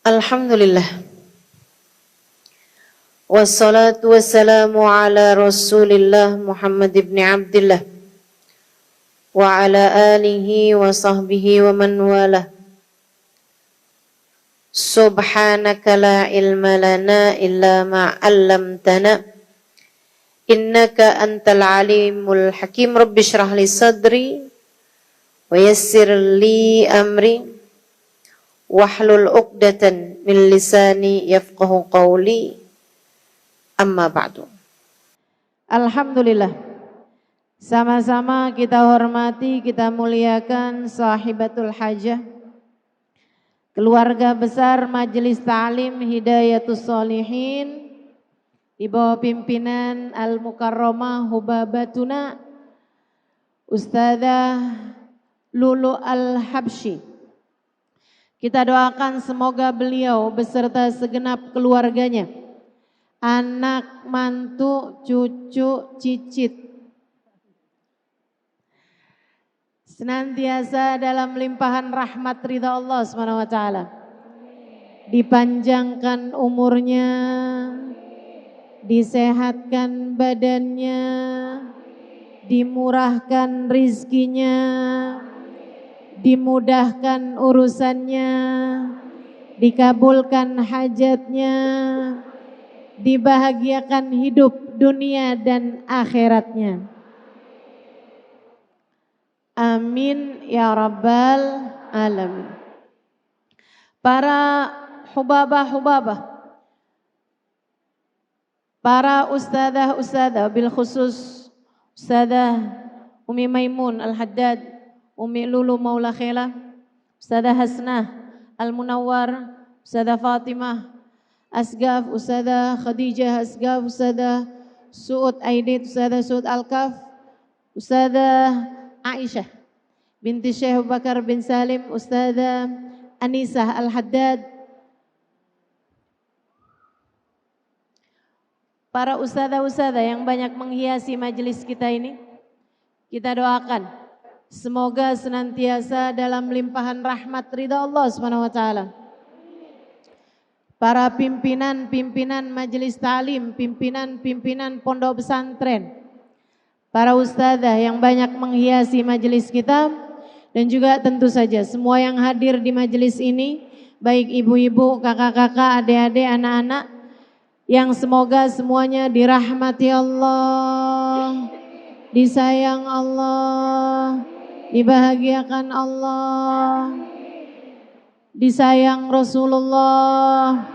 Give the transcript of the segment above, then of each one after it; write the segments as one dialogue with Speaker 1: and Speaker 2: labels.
Speaker 1: Alhamdulillah. Wassalatu wassalamu ala Rasulillah Muhammad ibn Abdillah wa ala alihi wa sahbihi wa man walah. Subhanaka la ilma lana illa ma 'allamtana innaka antal alimul hakim. Rabbi shrah li sadri wa yassir li amri wahlul 'uqdatan min lisani yafqahu qawli. Amma ba'du.
Speaker 2: Alhamdulillah. Sama-sama kita hormati, kita muliakan sahibatul hajah, keluarga besar Majelis Ta'lim Hidayatus Shalihin di bawah pimpinan Al-Mukarramah Hubabatuna Ustadzah Lulu Al-Habsyi. Kita doakan semoga beliau beserta segenap keluarganya, anak, mantu, cucu, cicit, senantiasa dalam limpahan rahmat ridha Allah SWT. Dipanjangkan umurnya, disehatkan badannya, dimurahkan rizkinya, dimudahkan urusannya, dikabulkan hajatnya, dibahagiakan hidup dunia dan akhiratnya. Amin ya rabbal alamin. Para hubabah-hubabah, para ustadzah-ustadzah, bil khusus Ustadzah Umi Maimun Al-Haddad, Umi Lulu Maula Khela, Ustadzah Hasnah Al-Munawwar, Ustadzah Fatimah Asgaf, Ustadzah Khadijah Asgaf, Ustadzah Suud Aidit, Ustadzah Suud Al-Kaf, Ustadzah Aisyah binti Syekh Abu Bakar bin Salim, Ustadzah Anisah Al-Haddad, para ustadzah-ustadzah yang banyak menghiasi majelis kita ini, kita doakan semoga senantiasa dalam limpahan rahmat ridha Allah SWT. Para pimpinan-pimpinan majelis ta'lim, pimpinan-pimpinan pondok pesantren, para ustadzah yang banyak menghiasi majelis kita, dan juga tentu saja semua yang hadir di majelis ini, baik ibu-ibu, kakak-kakak, adik-adik, anak-anak, yang semoga semuanya dirahmati Allah, disayang Allah, dibahagiakan Allah, disayang Rasulullah,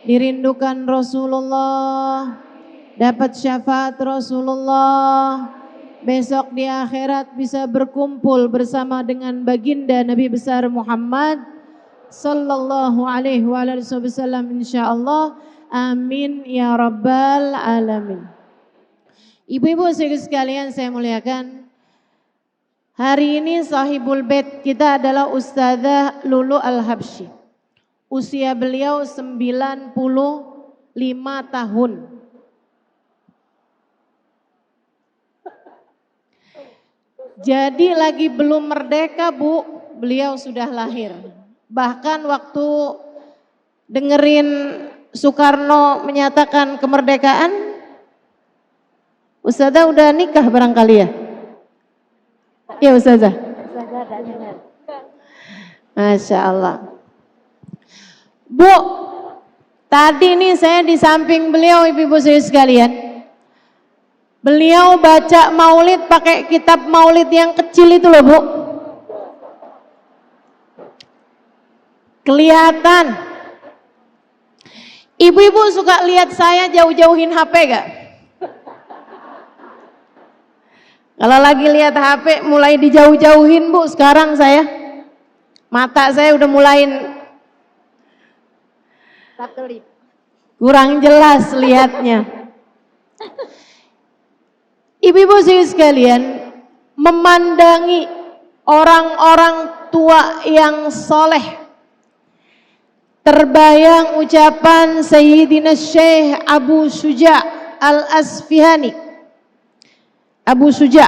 Speaker 2: dirindukan Rasulullah, dapat syafaat Rasulullah, besok di akhirat bisa berkumpul bersama dengan baginda Nabi besar Muhammad sallallahu alaihi wasallam insyaallah. Amin ya rabbal alamin. Ibu-ibu sekalian saya muliakan, hari ini sahibul bait kita adalah Ustadzah Lulu Al-Habsyi. Usia beliau 95 tahun. Jadi lagi belum merdeka, Bu, beliau sudah lahir. Bahkan waktu dengerin Soekarno menyatakan kemerdekaan, Ustadzah udah nikah barangkali ya? Ya Ustadzah. Masya Allah. Bu, tadi nih saya di samping beliau, ibu-ibu sekalian. Beliau baca maulid pakai kitab maulid yang kecil itu loh, Bu. Kelihatan. Ibu-ibu suka lihat saya jauh-jauhin HP gak? Kalau lagi lihat HP mulai dijauh-jauhin, Bu, sekarang saya. Mata saya udah mulai kurang jelas lihatnya. Ibu-ibu sekalian, memandangi orang-orang tua yang soleh, terbayang ucapan Sayyidina Syekh Abu Syuja Al-Asfihani. Abu Syuja,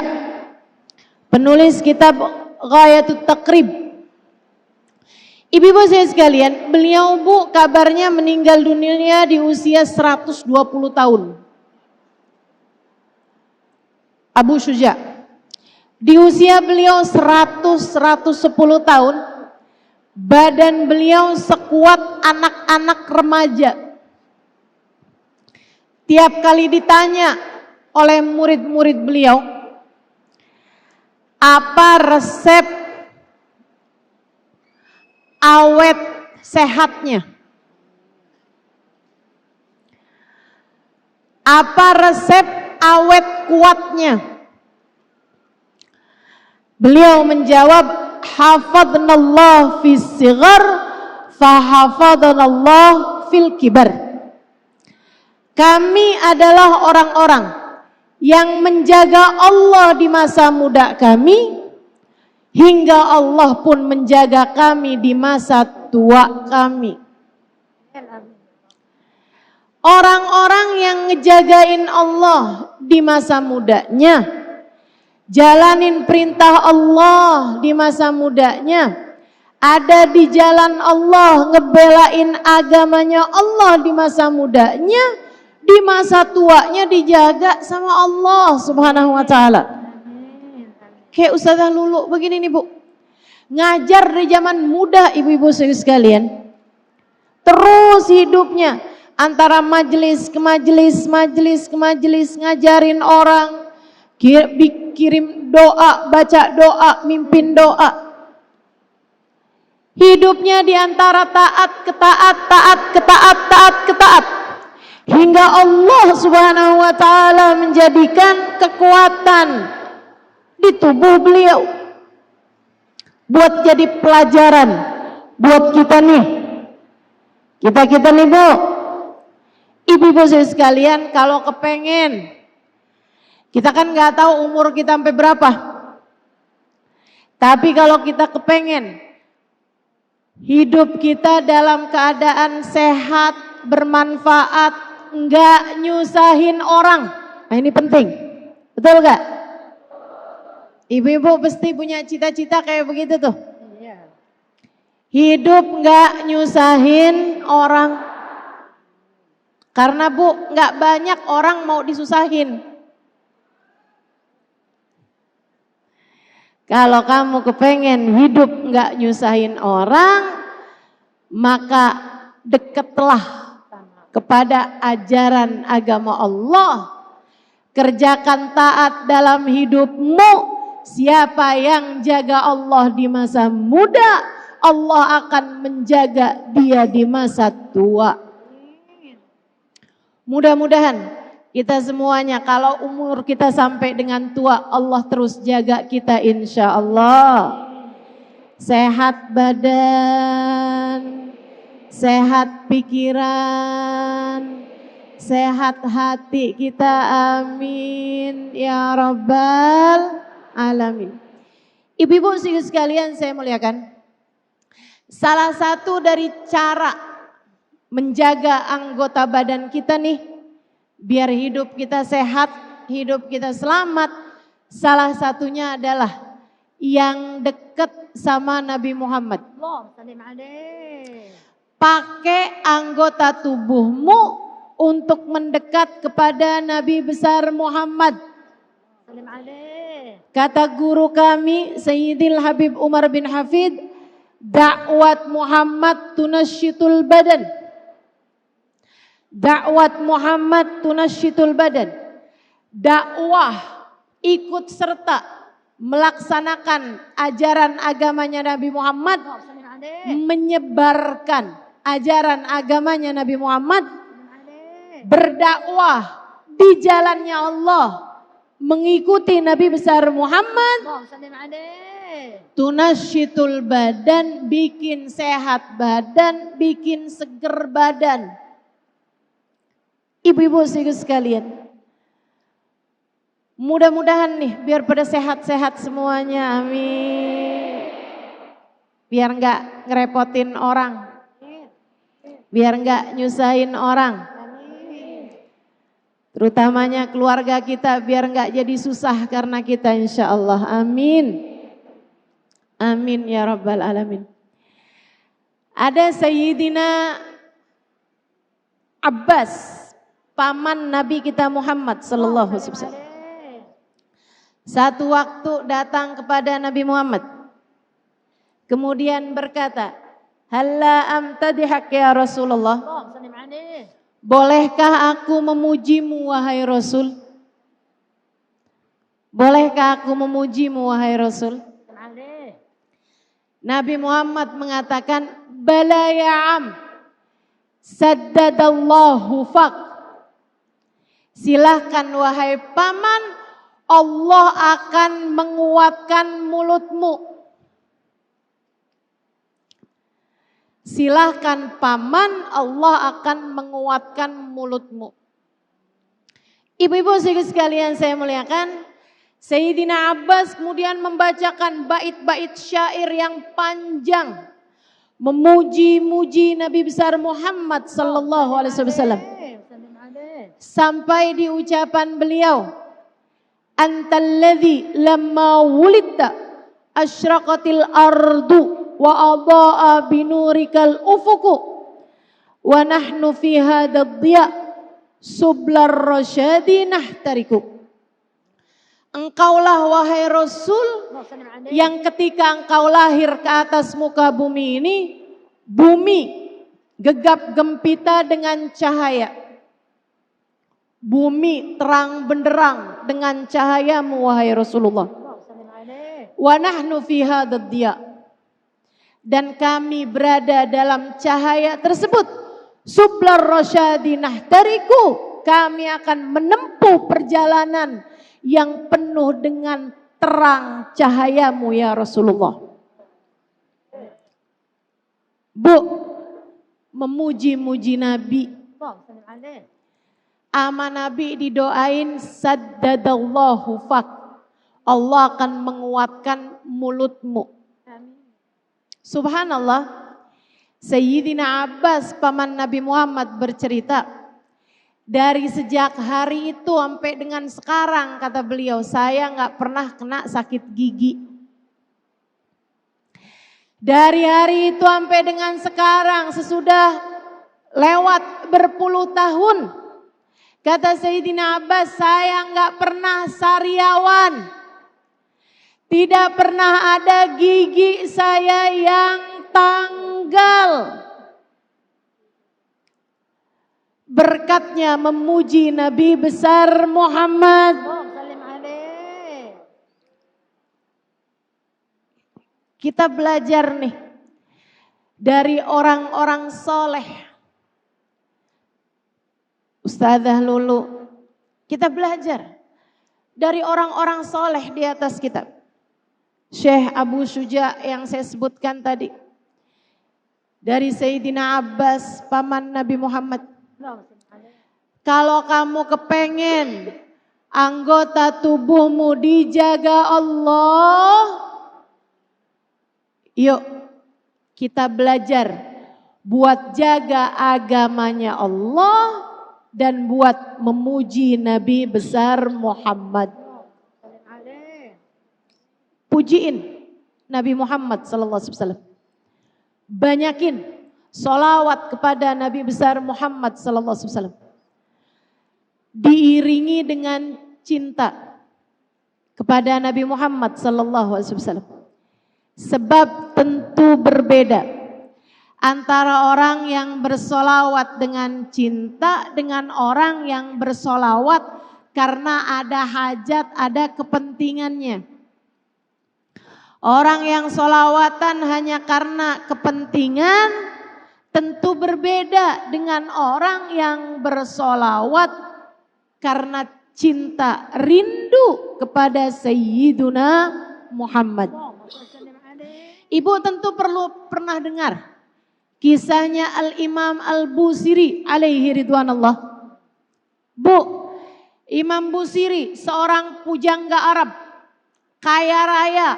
Speaker 2: penulis kitab Ghayatut Taqrib. Ibu-ibu saya sekalian, beliau Bu kabarnya meninggal dunia di usia 120 tahun. Abu Syuja. Di usia beliau 110 tahun, badan beliau sekuat anak-anak remaja. Tiap kali ditanya oleh murid-murid beliau, apa resep awet sehatnya? Apa resep awet kuatnya? Beliau menjawab, hafadnallah fis sighar fahafadnallah fil kibar. Kami adalah orang-orang yang menjaga Allah di masa muda kami, hingga Allah pun menjaga kami di masa tua kami. Orang-orang yang ngejagain Allah di masa mudanya, jalanin perintah Allah di masa mudanya, ada di jalan Allah, ngebelain agamanya Allah di masa mudanya, di masa tuanya dijaga sama Allah Subhanahu wa ta'ala. Kayak Ustazah Lulu begini nih Bu, ngajar dari zaman muda ibu-ibu sekalian, terus hidupnya antara majelis ke majelis, majelis ke majelis, ngajarin orang, kirim doa, baca doa, mimpin doa. Hidupnya di antara taat ke taat, taat ke taat, taat ke taat, hingga Allah Subhanahu wa ta'ala menjadikan kekuatan di tubuh beliau buat jadi pelajaran buat kita nih. Kita nih Bu, ibu-ibu sekalian, kalau kepengen, kita kan nggak tahu umur kita sampai berapa. Tapi kalau kita kepengen hidup kita dalam keadaan sehat, bermanfaat, nggak nyusahin orang. Nah ini penting, betul gak? Ibu-ibu pasti punya cita-cita kayak begitu tuh. Hidup nggak nyusahin orang. Karena Bu, nggak banyak orang mau disusahin. Kalau kamu kepengen hidup nggak nyusahin orang, maka dekatlah kepada ajaran agama Allah. Kerjakan taat dalam hidupmu. Siapa yang jaga Allah di masa muda, Allah akan menjaga dia di masa tua. Mudah-mudahan kita semuanya kalau umur kita sampai dengan tua, Allah terus jaga kita insya Allah. Sehat badan, sehat pikiran, sehat hati kita, amin ya rabbal alamin. Ibu-ibu sekalian saya muliakan, salah satu dari cara menjaga anggota badan kita nih, biar hidup kita sehat, hidup kita selamat, salah satunya adalah yang dekat sama Nabi Muhammad. Pakai anggota tubuhmu untuk mendekat kepada Nabi besar Muhammad. Kata guru kami Sayyidil Habib Umar bin Hafid, dakwat Muhammad tunasyitul badan. Dakwat Muhammad tunasyitul badan. Dakwah ikut serta melaksanakan ajaran agamanya Nabi Muhammad, menyebarkan ajaran agamanya Nabi Muhammad, berdakwah di jalannya Allah, mengikuti Nabi besar Muhammad, tunasyitul badan, bikin sehat badan, bikin seger badan. Ibu-ibu sekalian, mudah-mudahan nih biar pada sehat-sehat semuanya, amin. Biar nggak ngerepotin orang, biar nggak nyusahin orang. Terutamanya keluarga kita biar nggak jadi susah karena kita insya Allah, amin. Amin ya rabbal alamin. Ada Sayyidina Abbas, paman Nabi kita Muhammad sallallahu alaihi wasallam. Satu waktu datang kepada Nabi Muhammad, kemudian berkata, "Halla amtadihak ya Rasulullah?" Bolehkah aku memujimu wahai Rasul? Bolehkah aku memujimu wahai Rasul? Nabi Muhammad mengatakan, "Bala ya am, saddadallahu fak." Silahkan wahai paman, Allah akan menguatkan mulutmu. Silahkan paman, Allah akan menguatkan mulutmu. Ibu-ibu sekalian saya muliakan, Sayyidina Abbas kemudian membacakan bait-bait syair yang panjang, memuji-muji Nabi besar Muhammad sallallahu alaihi wasallam. Sampai di ucapan beliau, "Antalladzi lamma wulidta asyraqatil ardu wa adha'a binurikal ufuku wa nahnu fi hadzal dhiya sublar rasyadi nahtariku." Engkaulah wahai Rasul yang ketika engkau lahir ke atas muka bumi ini, bumi gegap gempita dengan cahaya. Bumi terang benderang dengan cahayamu wahai Rasulullah. Wa nahnu fi hadzal dhiya. Dan kami berada dalam cahaya tersebut. Sublar rasyadi nahtariku. Kami akan menempuh perjalanan yang penuh dengan terang cahayamu ya Rasulullah. Bu, memuji-muji Nabi. Ama Nabi didoain saddadallahu fak. Allah akan menguatkan mulutmu. Subhanallah. Sayyidina Abbas paman Nabi Muhammad bercerita, dari sejak hari itu sampai dengan sekarang kata beliau, saya nggak pernah kena sakit gigi. Dari hari itu sampai dengan sekarang, sesudah lewat berpuluh tahun, kata Sayyidina Abbas, saya nggak pernah sariawan. Tidak pernah ada gigi saya yang tanggal. Berkatnya memuji Nabi besar Muhammad. Kita belajar nih dari orang-orang soleh. Ustazah Lulu, kita belajar dari orang-orang soleh di atas kita. Syekh Abu Syuja yang saya sebutkan tadi. Dari Sayyidina Abbas, paman Nabi Muhammad. Kalau kamu kepengen anggota tubuhmu dijaga Allah, yuk kita belajar buat jaga agamanya Allah dan buat memuji Nabi besar Muhammad. Pujiin Nabi Muhammad sallallahu alaihi wasallam. Banyakin sholawat kepada Nabi besar Muhammad sallallahu alaihi wasallam. Diiringi dengan cinta kepada Nabi Muhammad sallallahu alaihi wasallam. Sebab tentu berbeda antara orang yang bersolawat dengan cinta dengan orang yang bersolawat karena ada hajat, ada kepentingannya. Orang yang solawatan hanya karena kepentingan tentu berbeda dengan orang yang bersolawat karena cinta, rindu kepada Sayyiduna Muhammad. Ibu tentu pernah dengar kisahnya Al-Imam Al-Busiri alaihi ridwanullah. Bu, Imam Busiri seorang pujangga Arab, kaya raya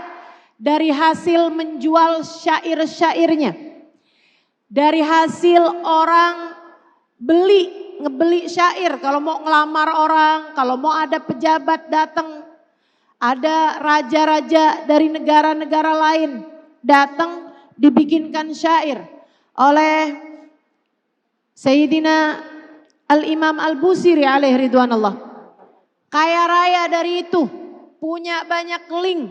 Speaker 2: dari hasil menjual syair-syairnya. Dari hasil orang ngebeli syair, kalau mau ngelamar orang, kalau mau ada pejabat datang, ada raja-raja dari negara-negara lain datang dibikinkan syair. oleh Sayyidina Al-Imam Al-Busiri alaihi ridwanullah. Kaya raya dari itu, punya banyak link,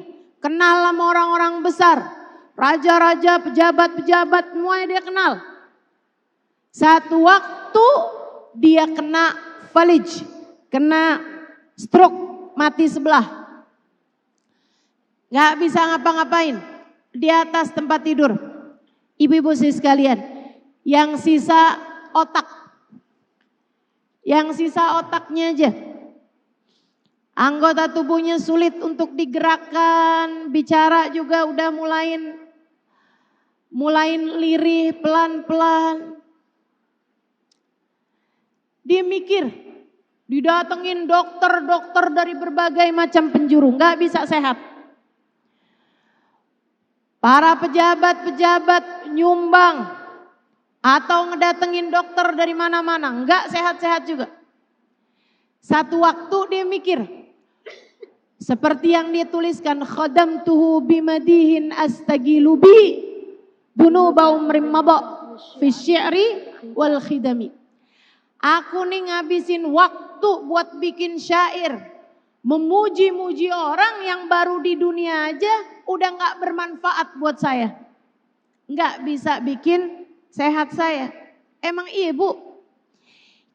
Speaker 2: kenal sama orang-orang besar, raja-raja, pejabat-pejabat, semuanya dia kenal. Satu waktu dia kena falij, kena stroke, mati sebelah. Gak bisa ngapa-ngapain, di atas tempat tidur. Ibu-ibu sekalian, yang sisa otak. Yang sisa otaknya aja. Anggota tubuhnya sulit untuk digerakkan, bicara juga udah mulai lirih pelan-pelan. Dia mikir, didatengin dokter-dokter dari berbagai macam penjuru, nggak bisa sehat. Para pejabat-pejabat nyumbang atau ngedatengin dokter dari mana-mana, nggak sehat-sehat juga. Satu waktu dia mikir, seperti yang dia tuliskan, khadamtuhu bimadihin astagilubi dunuba umrim mada fi syi'ri wal khidami. Aku nih ngabisin waktu buat bikin syair, memuji-muji orang yang baru di dunia aja udah gak bermanfaat buat saya. Gak bisa bikin sehat saya. Emang iya Bu?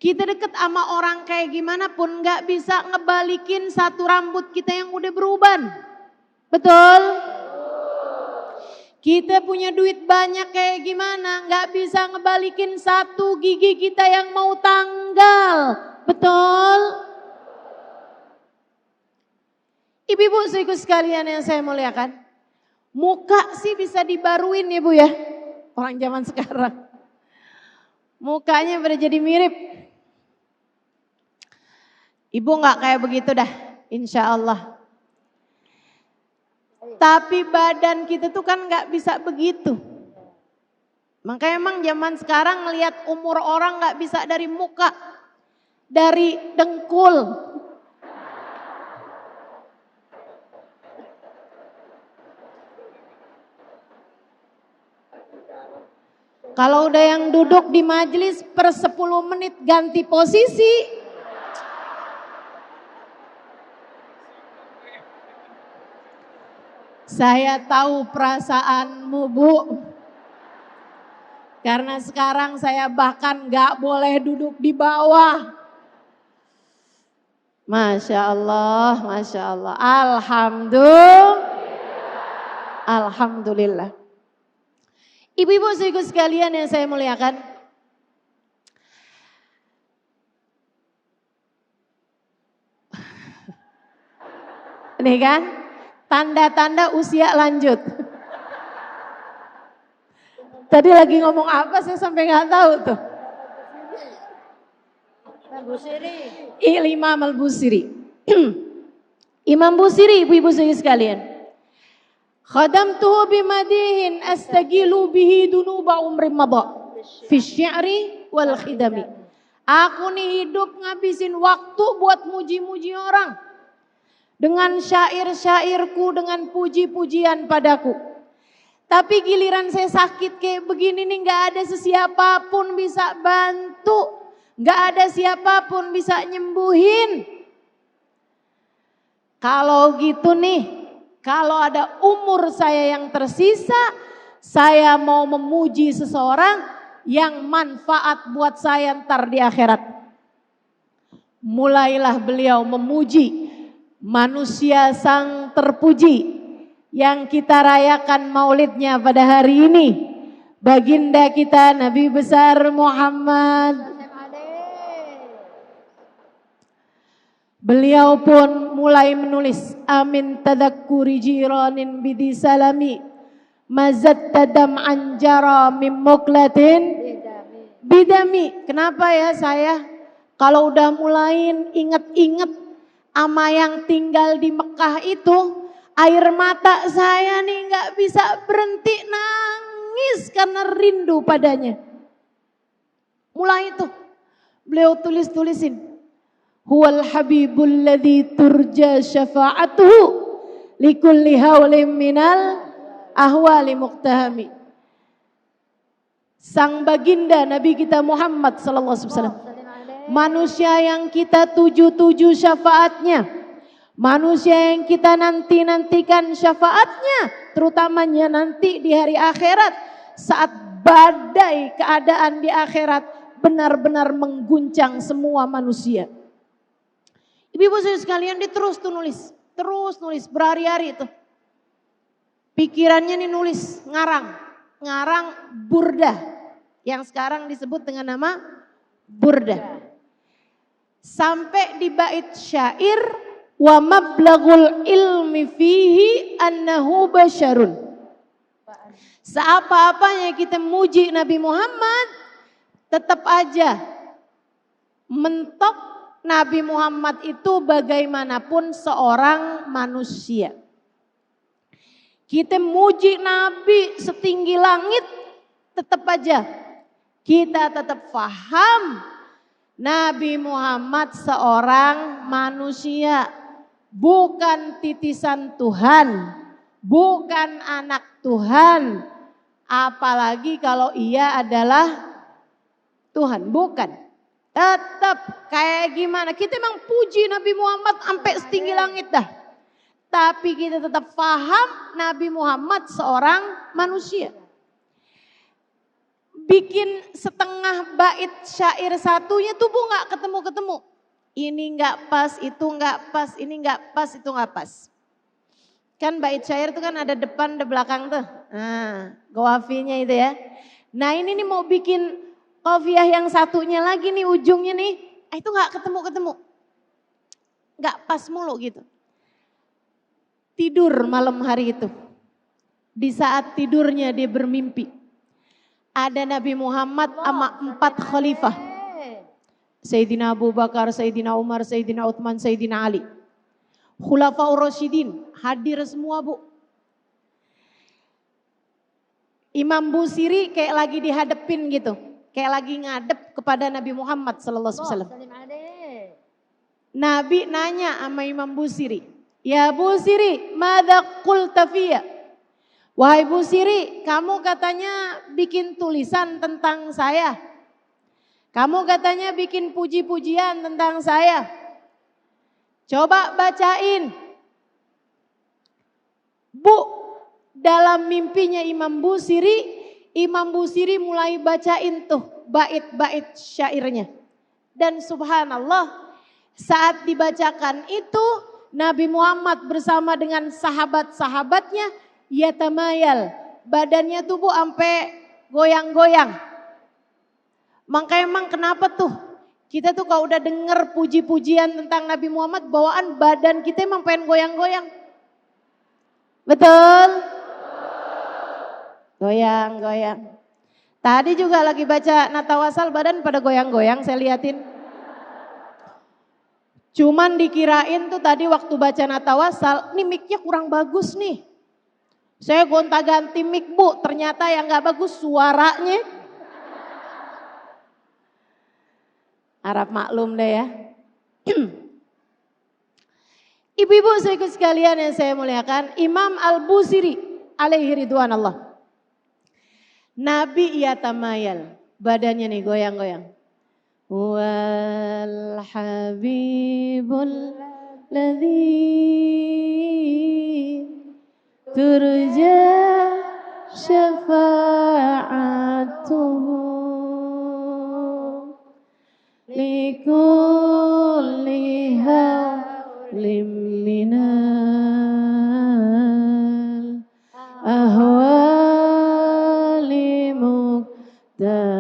Speaker 2: Kita deket sama orang kayak gimana pun gak bisa ngebalikin satu rambut kita yang udah beruban. Betul? Kita punya duit banyak kayak gimana, gak bisa ngebalikin satu gigi kita yang mau tanggal. Betul? Ibu-ibu saudaraku sekalian yang saya muliakan, muka sih bisa dibaruin ya Bu ya, orang zaman sekarang. Mukanya pada jadi mirip. Ibu gak kayak begitu dah, insya Allah. Tapi badan kita tuh kan gak bisa begitu. Makanya emang zaman sekarang ngelihat umur orang gak bisa dari muka, dari dengkul. Kalau udah yang duduk di majelis per 10 menit ganti posisi. Saya tahu perasaanmu Bu. Karena sekarang saya bahkan gak boleh duduk di bawah. Masya Allah, Masya Allah. Alhamdulillah. Ibu-ibu saudaraku sekalian yang saya muliakan. Ini kan tanda-tanda usia lanjut. Tadi lagi ngomong apa saya sampai nggak tahu tuh. Imam Al-Busiri. Imam Busiri, ibu-ibu sekalian. Khadamtuhu bimadihin astagilu bihi dunuba umrim mada fi syi'ri wal khidami. Aku nih hidup ngabisin waktu buat muji-muji orang. Dengan syair-syairku, dengan puji-pujian padaku. Tapi giliran saya sakit kayak begini nih gak ada siapapun bisa bantu. Gak ada siapapun bisa nyembuhin. Kalau gitu nih, kalau ada umur saya yang tersisa, saya mau memuji seseorang yang manfaat buat saya ntar di akhirat. Mulailah beliau memuji manusia sang terpuji yang kita rayakan maulidnya pada hari ini. Baginda kita Nabi besar Muhammad. Beliau pun mulai menulis, amin tadakkuri jiranin bidi salami mazat tadam anjara mim muklatin bidami. Kenapa ya saya kalau udah mulai inget-inget ama yang tinggal di Mekah itu, air mata saya nih gak bisa berhenti nangis karena rindu padanya. Mulai itu beliau tulis-tulisin. Huwal habibul ladzi turja syafa'atuhu likulli hawlim minal ahwali muqtahami. sang baginda Nabi kita Muhammad sallallahu alaihi wasallam. Manusia yang kita tuju-tuju syafaatnya, manusia yang kita nanti-nantikan syafaatnya, terutamanya nanti di hari akhirat saat badai keadaan di akhirat benar-benar mengguncang semua manusia. Ibu-ibu sekalian, dia terus nulis berhari-hari itu. Pikirannya nih nulis, ngarang burdah yang sekarang disebut dengan nama burdah. Sampai di bait syair wa mablaghul ilmi fihi annahu basyarun. Seapa-apanya kita muji Nabi Muhammad, tetap aja mentok Nabi Muhammad itu bagaimanapun seorang manusia. Kita muji Nabi setinggi langit, tetap aja kita tetap paham Nabi Muhammad seorang manusia, bukan titisan Tuhan, bukan anak Tuhan, apalagi kalau ia adalah Tuhan, bukan. Tetap kayak gimana, kita emang puji Nabi Muhammad sampai setinggi langit dah. Tapi kita tetap paham Nabi Muhammad seorang manusia. Bikin setengah bait syair satunya tuh Bu gak ketemu-ketemu. Ini gak pas, itu gak pas, ini gak pas, itu gak pas. Kan bait syair itu kan ada depan, ada belakang tuh. Nah, qafiyyahnya itu ya. Nah ini nih mau bikin qafiyyah yang satunya lagi nih ujungnya nih. Itu gak ketemu-ketemu. Gak pas mulu gitu. Tidur malam hari itu. Di saat tidurnya dia bermimpi. Ada Nabi Muhammad sama 4 khalifah. Sayyidina Abu Bakar, Sayyidina Umar, Sayyidina Uthman, Sayyidina Ali. Khulafaur Rasyidin hadir semua Bu. Imam Busiri kayak lagi dihadepin gitu. Kayak lagi ngadep kepada Nabi Muhammad sallallahu alaihi wasallam. Nabi nanya sama Imam Busiri, "Ya Busiri, madza qulta fiyya?" Wahai Busiri, kamu katanya bikin tulisan tentang saya. Kamu katanya bikin puji-pujian tentang saya. Coba bacain. Bu, dalam mimpinya Imam Busiri mulai bacain tuh bait-bait syairnya. Dan subhanallah, saat dibacakan itu Nabi Muhammad bersama dengan sahabat-sahabatnya yatamayal, badannya tuh Bu sampai goyang-goyang. Makanya emang kenapa tuh kita tuh kalau udah denger puji-pujian tentang Nabi Muhammad, bawaan badan kita emang pengen goyang-goyang. Betul? Goyang-goyang. Tadi juga lagi baca Natawasal badan pada goyang-goyang saya liatin. Cuman dikirain tuh tadi waktu baca Natawasal, nih mic-nya kurang bagus nih. Saya gonta-ganti mic Bu, ternyata yang gak bagus suaranya. Harap maklum deh ya. Ibu-ibu sekalian yang saya muliakan, Imam Al-Busiri alaihi ridwan Allah. Nabi yatamayal, badannya nih goyang-goyang. Wal habibul ladzi turja syafa'atuhu likulli hawlim minal ahwali muktahami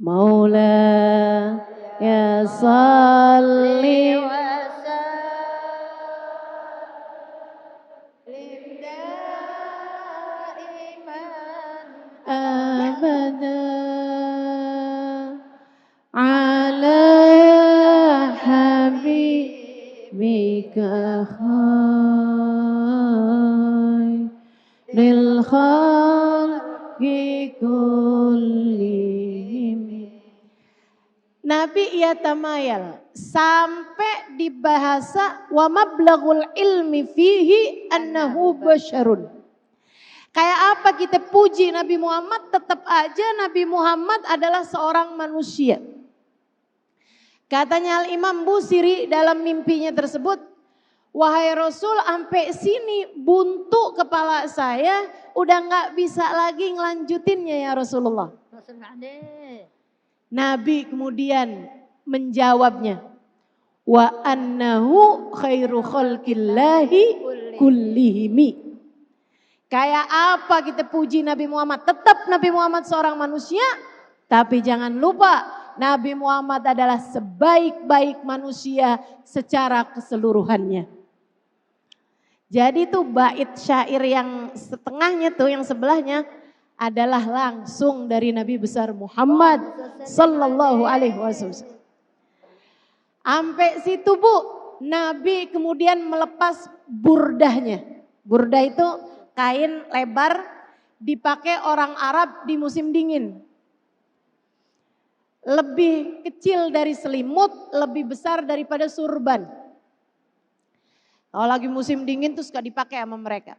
Speaker 2: maula ya salli bika khairil khalqi kullihim. Nabi yatamayal sampai di bahasa wa mablaghul ilmi fihi annahu basyarun. Kayak apa kita puji Nabi Muhammad, tetap aja Nabi Muhammad adalah seorang manusia. Katanya Al-Imam Busiri dalam mimpinya tersebut, wahai Rasul, sampai sini buntu kepala saya, udah gak bisa lagi ngelanjutinnya ya Rasulullah. Nabi kemudian menjawabnya, wa annahu khairu khalqillahi kullihimi. Kayak apa kita puji Nabi Muhammad? Tetap Nabi Muhammad seorang manusia, tapi jangan lupa Nabi Muhammad adalah sebaik-baik manusia secara keseluruhannya. Jadi tuh bait syair yang setengahnya tuh, yang sebelahnya adalah langsung dari Nabi besar Muhammad sallallahu alaihi wasallam. Sampai situ Bu, Nabi kemudian melepas burdahnya. Burdah itu kain lebar dipakai orang Arab di musim dingin. Lebih kecil dari selimut, lebih besar daripada surban. Kalau lagi musim dingin tuh suka dipakai sama mereka.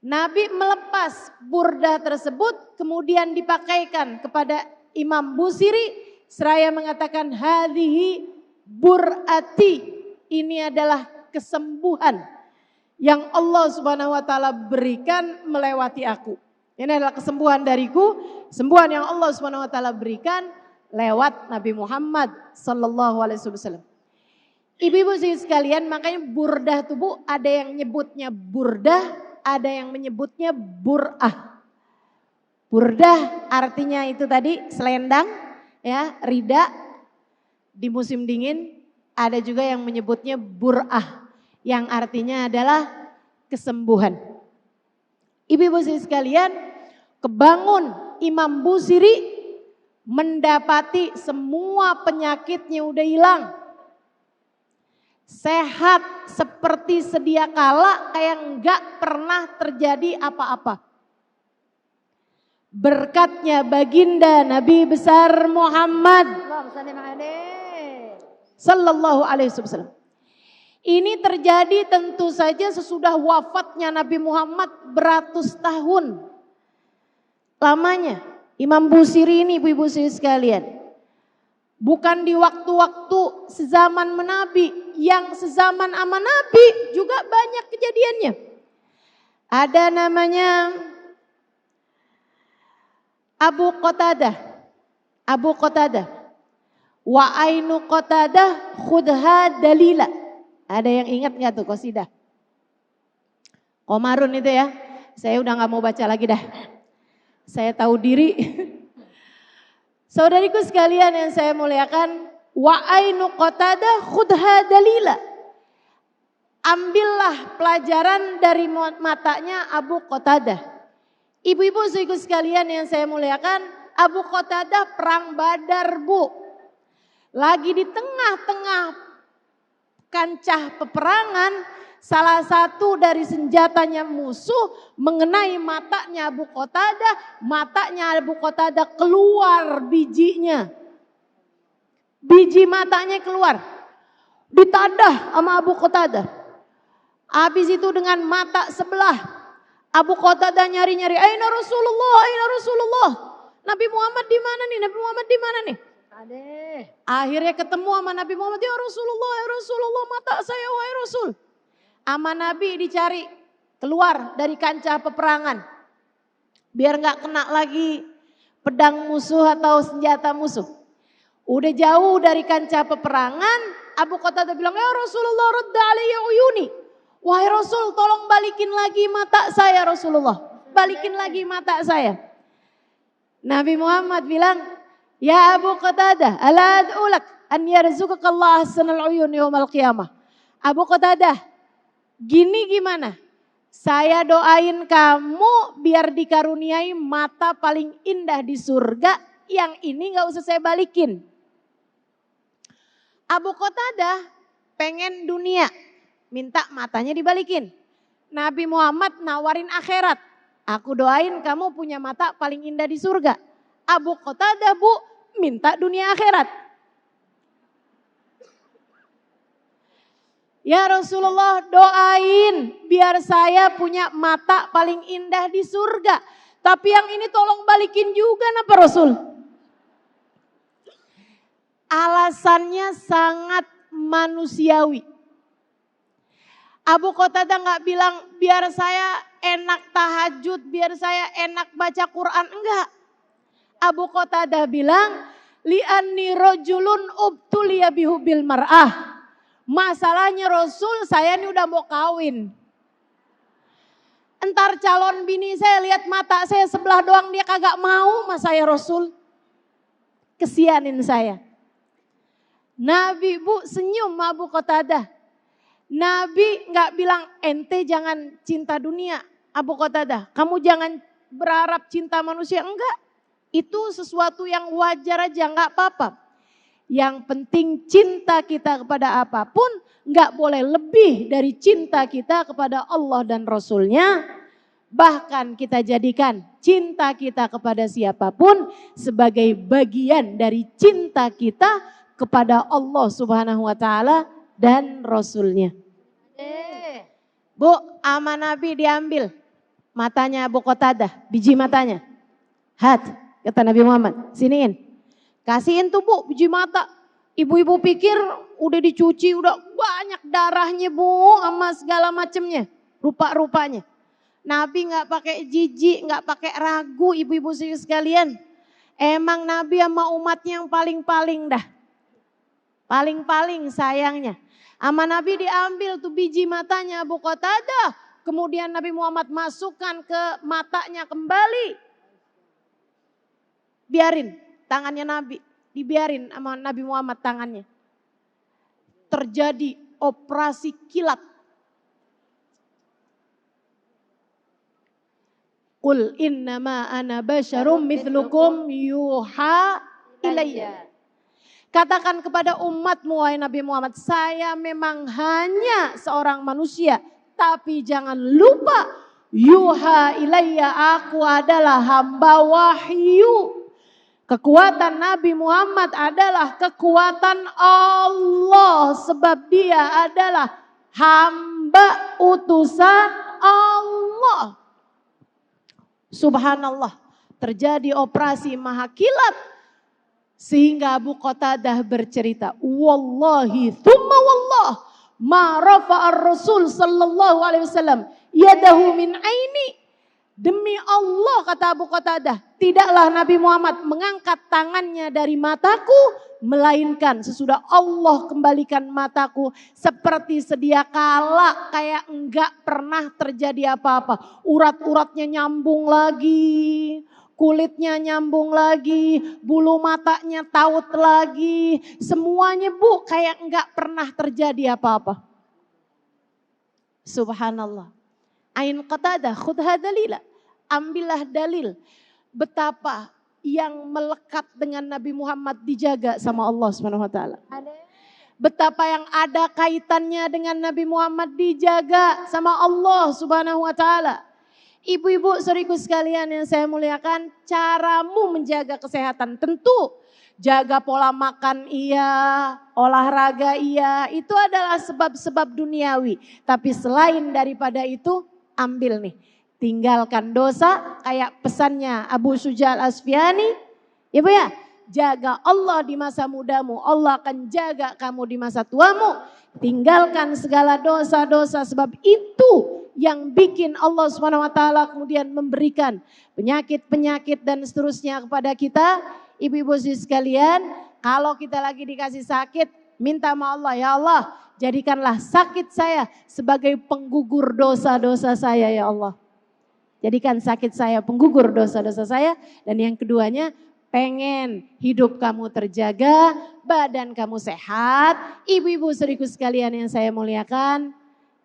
Speaker 2: Nabi melepas burdah tersebut kemudian dipakaikan kepada Imam Busiri seraya mengatakan hadhihi bur'ati, ini adalah kesembuhan yang Allah Subhanahu wa taala berikan melewati aku. Ini adalah kesembuhan dariku, sembuhan yang Allah Subhanahu wa taala berikan lewat Nabi Muhammad sallallahu alaihi wasallam. Ibu-ibu sekalian, makanya burdah tuh Bu, ada yang nyebutnya burdah, ada yang menyebutnya bur'ah. Burdah artinya itu tadi selendang, ya, rida di musim dingin. Ada juga yang menyebutnya bur'ah, yang artinya adalah kesembuhan. Ibu-ibu sekalian, kebangun Imam Busiri mendapati semua penyakitnya udah hilang. Sehat seperti sedia kala, kayak enggak pernah terjadi apa-apa. Berkatnya baginda Nabi besar Muhammad sallallahu alaihi wasallam. Ini terjadi tentu saja sesudah wafatnya Nabi Muhammad beratus tahun lamanya. Imam Busiri ini ibu-ibu sekalian, bukan di waktu-waktu sezaman Nabi, yang sezaman sama Nabi juga banyak kejadiannya. Ada namanya Abu Qatadah. Wa ainu Qatadah khudha dalila. Ada yang ingat gak tuh qasidah? Qomarun itu ya. Saya udah gak mau baca lagi dah. Saya tahu diri. Saudariku sekalian yang saya muliakan, wa ainu Qatadah khudha dalila. Ambillah pelajaran dari matanya Abu Qatadah. Ibu-ibu sekalian yang saya muliakan, Abu Qatadah perang Badar Bu. Lagi di tengah-tengah kancah peperangan, salah satu dari senjatanya musuh mengenai matanya Abu Qatadah, matanya Abu Qatadah keluar bijinya. Biji matanya keluar. Ditadah sama Abu Qatadah. Habis itu dengan mata sebelah, Abu Qatadah nyari-nyari, aina Rasulullah, aina Rasulullah. Nabi Muhammad di mana nih? Nabi Muhammad di mana nih? Akhirnya ketemu sama Nabi Muhammad, ya Rasulullah, mata saya wahai Rasul. Sama Nabi dicari keluar dari kancah peperangan. Biar gak kena lagi pedang musuh atau senjata musuh. Udah jauh dari kancah peperangan, Abu Qatadah bilang, ya Rasulullah radda alayya uyuni. Wahai Rasul, tolong balikin lagi mata saya Rasulullah. Balikin lagi mata saya. Nabi Muhammad bilang, ya Abu Qatadah, ala ad'ulak an yarzuqaka Allah ahsanal uyun yaumal qiyamah. Abu Qatadah, gini gimana? Saya doain kamu biar dikaruniai mata paling indah di surga, yang ini gak usah saya balikin. Abu Qatadah pengen dunia, minta matanya dibalikin. Nabi Muhammad nawarin akhirat. Aku doain kamu punya mata paling indah di surga. Abu Qatadah Bu, minta dunia akhirat. Ya Rasulullah, doain biar saya punya mata paling indah di surga. Tapi yang ini tolong balikin juga napa Rasul? Alasannya sangat manusiawi. Abu Qatadah nggak bilang biar saya enak tahajud, biar saya enak baca Quran, enggak. Abu Qatadah bilang, li'anni rajulun ubtuliya bihubil mar'ah. Masalahnya Rasul, saya ini udah mau kawin. Entar calon bini saya lihat mata saya sebelah doang dia kagak mau sama saya Rasul. Kesianin saya. Nabi Bu senyum Abu Qatadah. Nabi nggak bilang ente jangan cinta dunia Abu Qatadah. Kamu jangan berharap cinta manusia, enggak. Itu sesuatu yang wajar aja, nggak apa-apa. Yang penting cinta kita kepada apapun nggak boleh lebih dari cinta kita kepada Allah dan Rasulnya. Bahkan kita jadikan cinta kita kepada siapapun sebagai bagian dari cinta kita kepada Allah Subhanahu wa Ta'ala dan Rasulnya. Bu, ama Nabi diambil matanya Abu Qatadah, biji matanya. Hat, kata Nabi Muhammad, siniin. Kasihin tuh Bu, biji mata. Ibu-ibu pikir udah dicuci, udah banyak darahnya Bu, sama segala macemnya, rupa-rupanya. Nabi nggak pakai jijik, nggak pakai ragu, ibu-ibu sekalian. Emang Nabi sama umatnya yang paling-paling dah. Paling-paling sayangnya. Sama Nabi diambil tuh biji matanya Abu Qatadah. Kemudian Nabi Muhammad masukkan ke matanya kembali. Biarin tangannya Nabi, dibiarin sama Nabi Muhammad tangannya. Terjadi operasi kilat. Qul innama ana basyarum mithlukum yuha ilayya. Katakan kepada umatmu wahai Nabi Muhammad, saya memang hanya seorang manusia. Tapi jangan lupa, yuha ilayya, aku adalah hamba wahyu. Kekuatan Nabi Muhammad adalah kekuatan Allah. Sebab dia adalah hamba utusan Allah. Subhanallah, terjadi operasi maha kilat. Sehingga Abu Qatadah bercerita, wallahi thumma wallah ma rafa'ar Rasul sallallahu alaihi wasallam yadahu min aini. Demi Allah kata Abu Qatadah, tidaklah Nabi Muhammad mengangkat tangannya dari mataku, melainkan sesudah Allah kembalikan mataku seperti sedia kala, kayak enggak pernah terjadi apa-apa. Urat-uratnya nyambung lagi, kulitnya nyambung lagi, bulu matanya taut lagi, semuanya Bu kayak enggak pernah terjadi apa-apa. Subhanallah. Ain Qatadah, khudha dalila. Ambillah dalil betapa yang melekat dengan Nabi Muhammad dijaga sama Allah Subhanahu wa Ta'ala. Betapa yang ada kaitannya dengan Nabi Muhammad dijaga sama Allah Subhanahu wa Ta'ala. Ibu-ibu saudariku sekalian yang saya muliakan, caramu menjaga kesehatan tentu jaga pola makan iya, olahraga iya, itu adalah sebab-sebab duniawi. Tapi selain daripada itu, ambil nih, tinggalkan dosa kayak pesannya Abu Syuja Al-Asfiyani, ya Bu ya, jaga Allah di masa mudamu, Allah akan jaga kamu di masa tuamu. Tinggalkan segala dosa-dosa sebab itu yang bikin Allah SWT kemudian memberikan penyakit-penyakit dan seterusnya kepada kita. Ibu-ibu sekalian, kalau kita lagi dikasih sakit, minta sama Allah, ya Allah, jadikanlah sakit saya sebagai penggugur dosa-dosa saya ya Allah. Jadikan sakit saya penggugur dosa-dosa saya. Dan yang keduanya, pengen hidup kamu terjaga, badan kamu sehat. Ibu-ibu saudariku sekalian yang saya muliakan,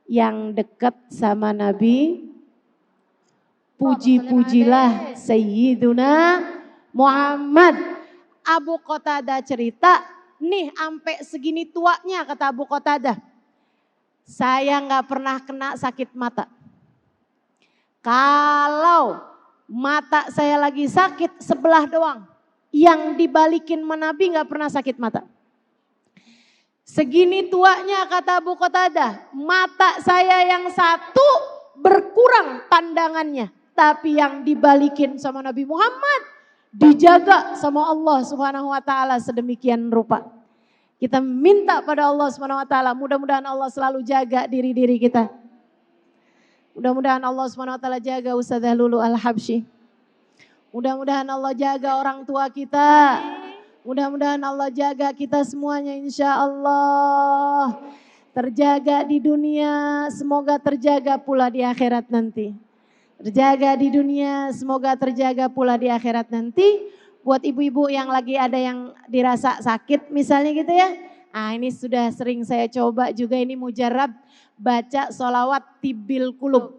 Speaker 2: yang dekat sama Nabi, puji-pujilah Sayyiduna Muhammad. Abu Qatadah cerita, nih sampai segini tuanya kata Abu Qatadah, saya nggak pernah kena sakit mata. Kalau mata saya lagi sakit sebelah doang, yang dibalikin sama Nabi nggak pernah sakit mata. Segini tuanya kata Abu Qatadah, mata saya yang satu berkurang pandangannya. Tapi yang dibalikin sama Nabi Muhammad, dijaga sama Allah Subhanahu wa taala sedemikian rupa. Kita minta pada Allah Subhanahu wa taala, mudah-mudahan Allah selalu jaga diri-diri kita. Mudah-mudahan Allah Subhanahu wa taala jaga Ustazah Lulu Al-Habsyi. Mudah-mudahan Allah jaga orang tua kita. Mudah-mudahan Allah jaga kita semuanya insya Allah. Terjaga di dunia, semoga terjaga pula di akhirat nanti. Terjaga di dunia, semoga terjaga pula di akhirat nanti. Buat ibu-ibu yang lagi ada yang dirasa sakit misalnya gitu ya. Nah ini sudah sering saya coba juga, ini mujarab baca sholawat tibil kulub.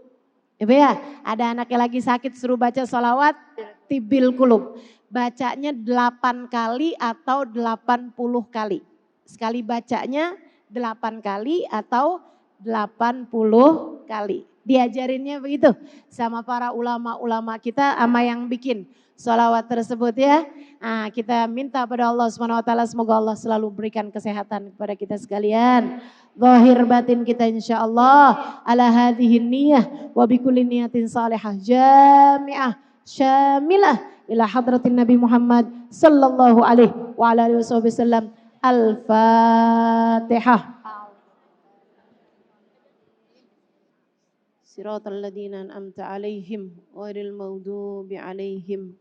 Speaker 2: Ibu ya, ada anaknya lagi sakit suruh baca sholawat tibil kulub. Bacanya 8 kali atau 80 kali. Sekali bacanya 8 kali atau 80 kali. Diajarinnya begitu sama para ulama-ulama kita sama yang bikin sholawat tersebut ya. Nah, kita minta pada Allah SWT semoga Allah selalu berikan kesehatan kepada kita sekalian. Zahir batin kita insya Allah ala hadhihi niyah wa bikulli niyatin salihah jami'ah syamilah ila hadratin Nabi Muhammad sallallahu alaihi wa ala alihi wasallam. Al-Fatihah.
Speaker 1: Siratal ladzina an'amta 'alaihim ghairil maghdubi 'alaihim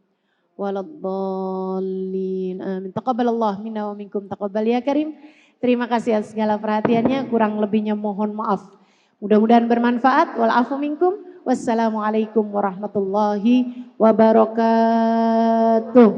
Speaker 1: waladdallin. Amin. Taqabbalallah minna wa minkum taqabbal ya karim. Terima kasih atas segala perhatiannya, kurang lebihnya mohon maaf. Mudah-mudahan bermanfaat. Wal afu minkum. Wassalamualaikum warahmatullahi wabarakatuh.